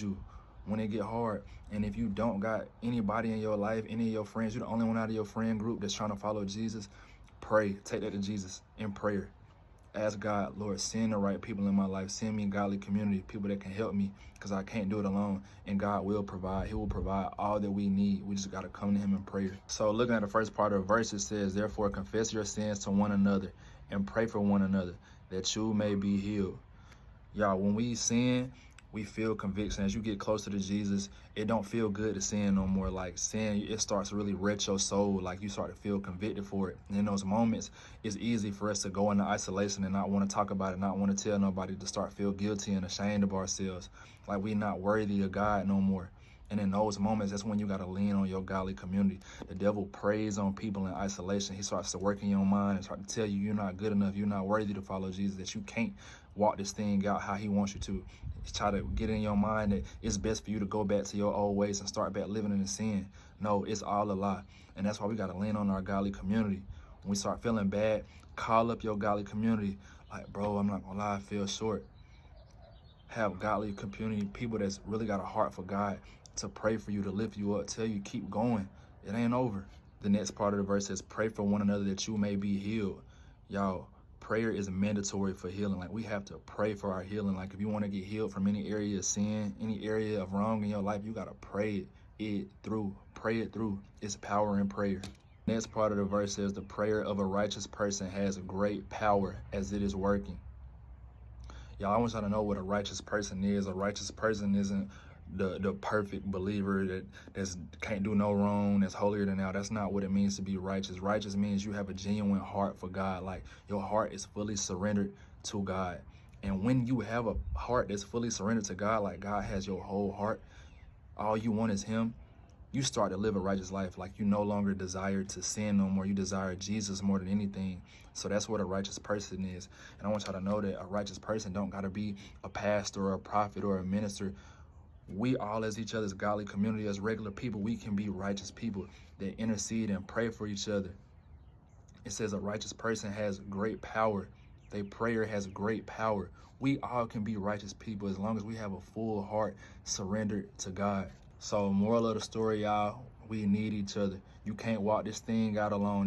you when it get hard. And if you don't got anybody in your life, any of your friends, you're the only one out of your friend group that's trying to follow Jesus, pray. Take that to Jesus in prayer. Ask God, Lord, send the right people in my life. Send me a godly community, people that can help me, because I can't do it alone. And God will provide. He will provide all that we need. We just got to come to him in prayer. So looking at the first part of the verse, it says, therefore confess your sins to one another and pray for one another that you may be healed. Y'all, when we sin, we feel conviction. As you get closer to Jesus, it don't feel good to sin no more. Like sin, it starts to really wreck your soul. Like you start to feel convicted for it. And in those moments, it's easy for us to go into isolation and not want to talk about it, not want to tell nobody, to start feel guilty and ashamed of ourselves. Like we not worthy of God no more. And in those moments, that's when you got to lean on your godly community. The devil preys on people in isolation. He starts to work in your mind and start to tell you you're not good enough, you're not worthy to follow Jesus, that you can't walk this thing out how he wants you to. He try to get in your mind that it's best for you to go back to your old ways and start back living in the sin. No, it's all a lie. And that's why we got to lean on our godly community. When we start feeling bad, call up your godly community. Like, bro, I'm not gonna lie, I feel short. Have godly community, people that's really got a heart for God, to pray for you, to lift you up, tell you keep going. It ain't over. The next part of the verse says, pray for one another that you may be healed. Y'all, prayer is mandatory for healing. Like we have to pray for our healing. Like if you want to get healed from any area of sin, any area of wrong in your life, you got to pray it through. Pray it through. It's power in prayer. Next part of the verse says, the prayer of a righteous person has great power as it is working. Y'all, I want y'all to know what a righteous person is. A righteous person isn't the perfect believer that's can't do no wrong, that's holier than thou. That's not what it means to be righteous. Righteous means you have a genuine heart for God. Like your heart is fully surrendered to God. And when you have a heart that's fully surrendered to God, like God has your whole heart, all you want is him, you start to live a righteous life. Like you no longer desire to sin no more. You desire Jesus more than anything. So that's what a righteous person is. And I want y'all to know that a righteous person don't got to be a pastor or a prophet or a minister. We all, as each other's godly community, as regular people, we can be righteous people that intercede and pray for each other. It says a righteous person has great power. Their prayer has great power. We all can be righteous people as long as we have a full heart surrendered to God. So moral of the story, y'all, we need each other. You can't walk this thing out alone.